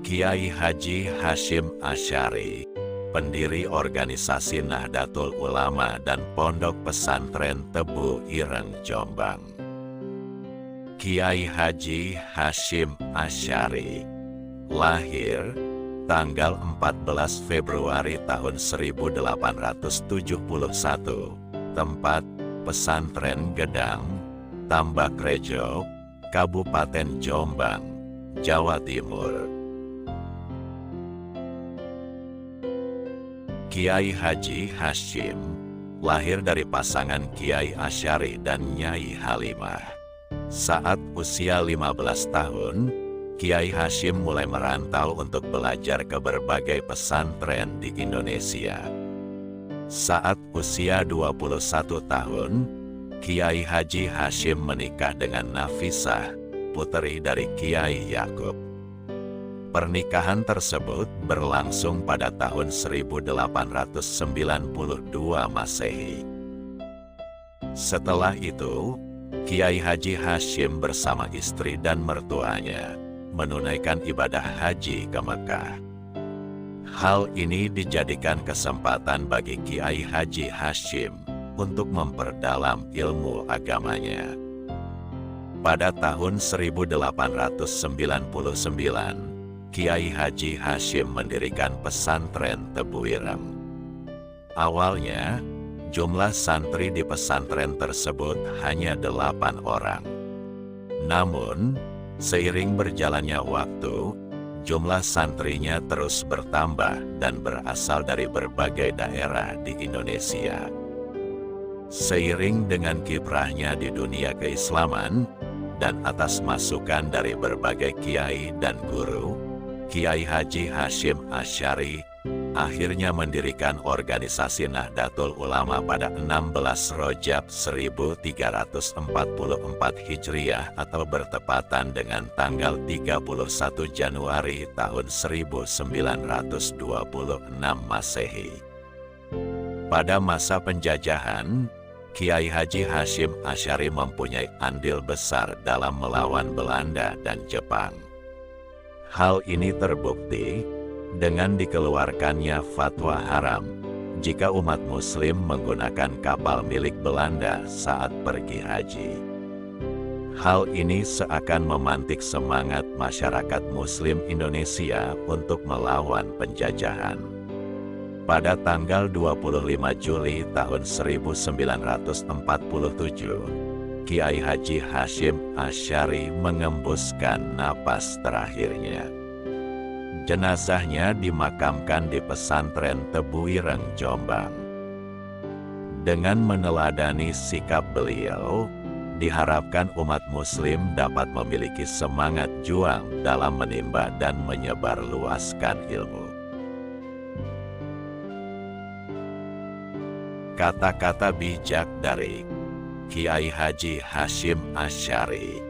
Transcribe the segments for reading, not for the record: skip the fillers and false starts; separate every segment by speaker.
Speaker 1: Kiai Haji Hasyim Asy'ari, pendiri organisasi Nahdlatul Ulama dan Pondok Pesantren Tebu Ireng, Jombang. Kiai Haji Hasyim Asy'ari lahir tanggal 14 Februari tahun 1871, tempat Pesantren Gedang, Tambakrejo, Kabupaten Jombang, Jawa Timur. Kiai Haji Hasyim lahir dari pasangan Kiai Asy'ari dan Nyai Halimah. Saat usia 15 tahun, Kiai Hasyim mulai merantau untuk belajar ke berbagai pesantren di Indonesia. Saat usia 21 tahun, Kiai Haji Hasyim menikah dengan Nafisah, putri dari Kiai Yakub. Pernikahan tersebut berlangsung pada tahun 1892 Masehi. Setelah itu, Kiai Haji Hasyim bersama istri dan mertuanya menunaikan ibadah haji ke Mekah. Hal ini dijadikan kesempatan bagi Kiai Haji Hasyim untuk memperdalam ilmu agamanya. Pada tahun 1899, Kiai Haji Hasyim mendirikan pesantren Tebu Ireng. Awalnya, jumlah santri di pesantren tersebut hanya 8 orang. Namun, seiring berjalannya waktu, jumlah santrinya terus bertambah dan berasal dari berbagai daerah di Indonesia. Seiring dengan kiprahnya di dunia keislaman, dan atas masukan dari berbagai kiai dan guru, Kiai Haji Hasyim Asy'ari akhirnya mendirikan organisasi Nahdlatul Ulama pada 16 Rajab 1344 Hijriah atau bertepatan dengan tanggal 31 Januari tahun 1926 Masehi. Pada masa penjajahan, Kiai Haji Hasyim Asy'ari mempunyai andil besar dalam melawan Belanda dan Jepang. Hal ini terbukti dengan dikeluarkannya fatwa haram jika umat muslim menggunakan kapal milik Belanda saat pergi haji. Hal ini seakan memantik semangat masyarakat muslim Indonesia untuk melawan penjajahan. Pada tanggal 25 Juli tahun 1947, Kiai Haji Hasyim Asy'ari mengembuskan napas terakhirnya. Jenazahnya dimakamkan di pesantren Tebu Ireng, Jombang. Dengan meneladani sikap beliau, diharapkan umat muslim dapat memiliki semangat juang dalam menimba dan menyebarluaskan ilmu. Kata-kata bijak dari Kiai Haji Hasyim Asy'ari.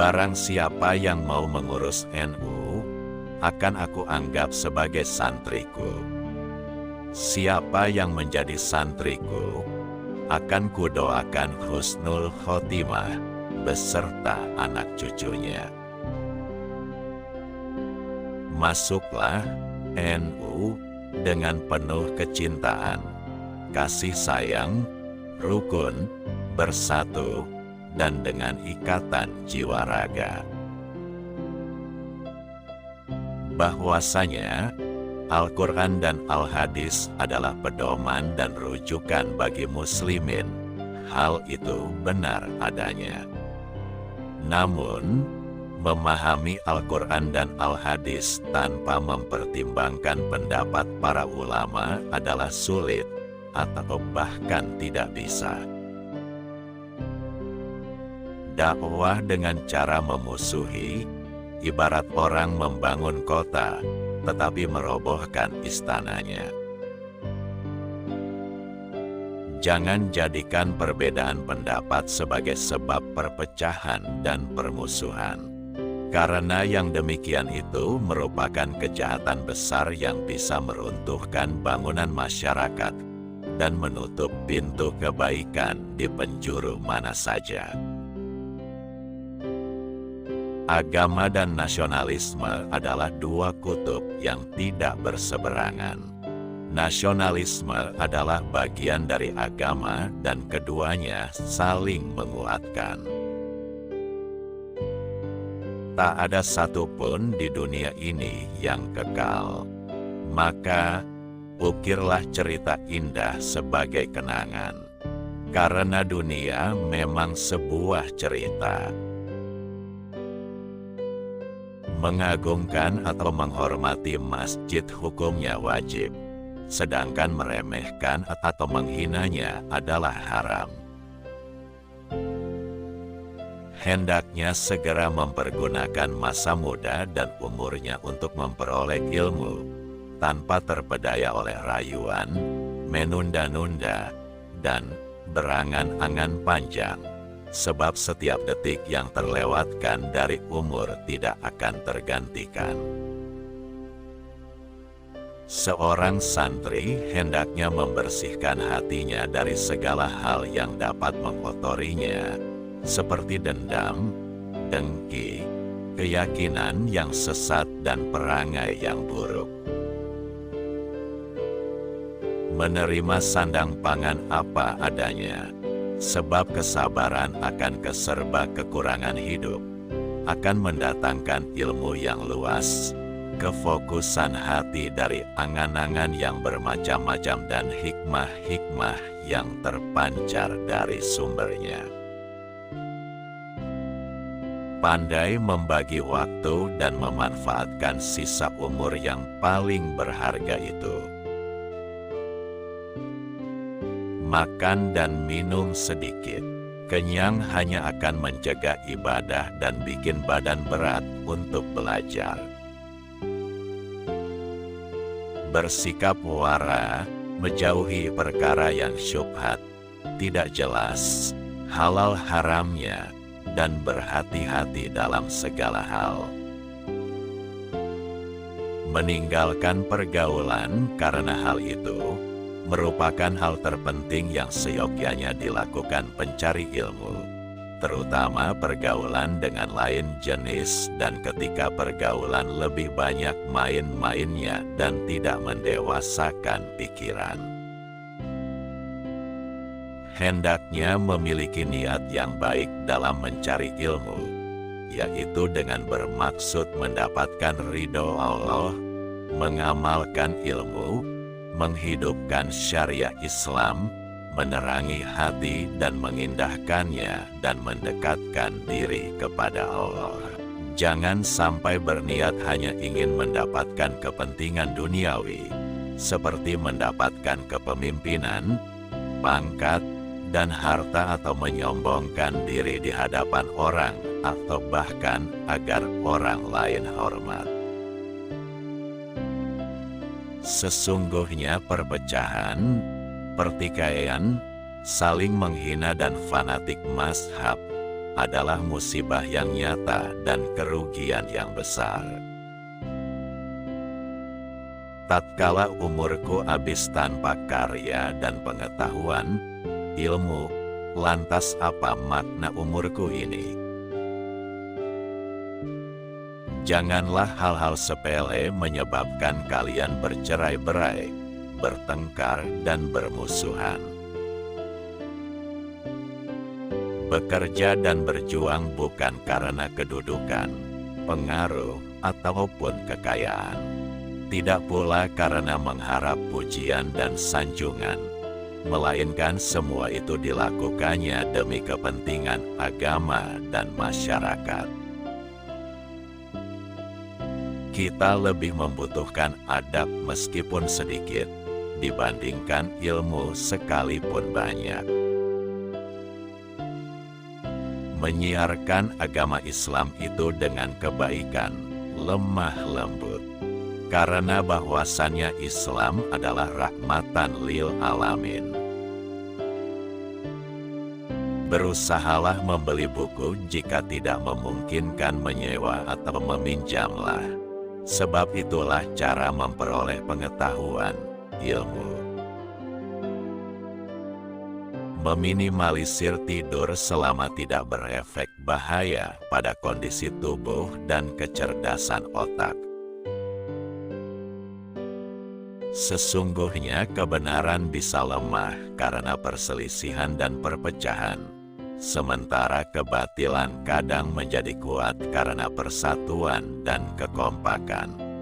Speaker 1: Barang siapa yang mau mengurus NU, akan aku anggap sebagai santriku. Siapa yang menjadi santriku, akan kudoakan husnul khotimah beserta anak cucunya. Masuklah NU dengan penuh kecintaan, kasih sayang, rukun, bersatu, dan dengan ikatan jiwa raga. Bahwasanya, Al-Quran dan Al-Hadis adalah pedoman dan rujukan bagi muslimin. Hal itu benar adanya. Namun, memahami Al-Quran dan Al-Hadis tanpa mempertimbangkan pendapat para ulama adalah sulit atau bahkan tidak bisa. Dakwah dengan cara memusuhi, ibarat orang membangun kota, tetapi merobohkan istananya. Jangan jadikan perbedaan pendapat sebagai sebab perpecahan dan permusuhan. Karena yang demikian itu merupakan kejahatan besar yang bisa meruntuhkan bangunan masyarakat dan menutup pintu kebaikan di penjuru mana saja. Agama dan nasionalisme adalah dua kutub yang tidak berseberangan. Nasionalisme adalah bagian dari agama dan keduanya saling menguatkan. Tak ada satupun di dunia ini yang kekal. Maka, ukirlah cerita indah sebagai kenangan. Karena dunia memang sebuah cerita. Mengagungkan atau menghormati masjid hukumnya wajib, sedangkan meremehkan atau menghinanya adalah haram. Hendaknya segera mempergunakan masa muda dan umurnya untuk memperoleh ilmu, tanpa terpedaya oleh rayuan, menunda-nunda, dan berangan-angan panjang. Sebab setiap detik yang terlewatkan dari umur tidak akan tergantikan. Seorang santri hendaknya membersihkan hatinya dari segala hal yang dapat mengotorinya, seperti dendam, dengki, keyakinan yang sesat dan perangai yang buruk. Menerima sandang pangan apa adanya, sebab kesabaran akan keserba kekurangan hidup, akan mendatangkan ilmu yang luas, kefokusan hati dari angan-angan yang bermacam-macam dan hikmah-hikmah yang terpancar dari sumbernya. Pandai membagi waktu dan memanfaatkan sisa umur yang paling berharga itu. Makan dan minum sedikit, kenyang hanya akan mencegah ibadah dan bikin badan berat untuk belajar. Bersikap wara, menjauhi perkara yang syubhat, tidak jelas, halal haramnya, dan berhati-hati dalam segala hal. Meninggalkan pergaulan karena hal itu merupakan hal terpenting yang seyogyanya dilakukan pencari ilmu, terutama pergaulan dengan lain jenis dan ketika pergaulan lebih banyak main-mainnya dan tidak mendewasakan pikiran. Hendaknya memiliki niat yang baik dalam mencari ilmu, yaitu dengan bermaksud mendapatkan ridho Allah, mengamalkan ilmu, menghidupkan syariah Islam, menerangi hati dan mengindahkannya dan mendekatkan diri kepada Allah. Jangan sampai berniat hanya ingin mendapatkan kepentingan duniawi, seperti mendapatkan kepemimpinan, pangkat, dan harta atau menyombongkan diri di hadapan orang atau bahkan agar orang lain hormat. Sesungguhnya perpecahan, pertikaian, saling menghina dan fanatik mazhab adalah musibah yang nyata dan kerugian yang besar. Tatkala umurku habis tanpa karya dan pengetahuan, ilmu, lantas apa makna umurku ini? Janganlah hal-hal sepele menyebabkan kalian bercerai-berai, bertengkar, dan bermusuhan. Bekerja dan berjuang bukan karena kedudukan, pengaruh, ataupun kekayaan. Tidak pula karena mengharap pujian dan sanjungan, melainkan semua itu dilakukannya demi kepentingan agama dan masyarakat. Kita lebih membutuhkan adab meskipun sedikit, dibandingkan ilmu sekalipun banyak. Menyiarkan agama Islam itu dengan kebaikan, lemah lembut. Karena bahwasannya Islam adalah rahmatan lil alamin. Berusahalah membeli buku jika tidak memungkinkan menyewa atau meminjamlah. Sebab itulah cara memperoleh pengetahuan, ilmu. meminimalisir tidur selama tidak berefek bahaya pada kondisi tubuh dan kecerdasan otak. Sesungguhnya kebenaran bisa lemah karena perselisihan dan perpecahan, sementara kebatilan kadang menjadi kuat karena persatuan dan kekompakan.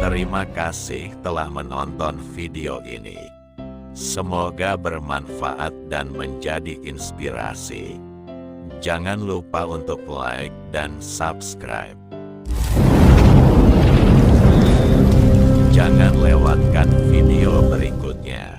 Speaker 1: Terima kasih telah menonton video ini. Semoga bermanfaat dan menjadi inspirasi. Jangan lupa untuk like dan subscribe. Jangan lewatkan video berikutnya.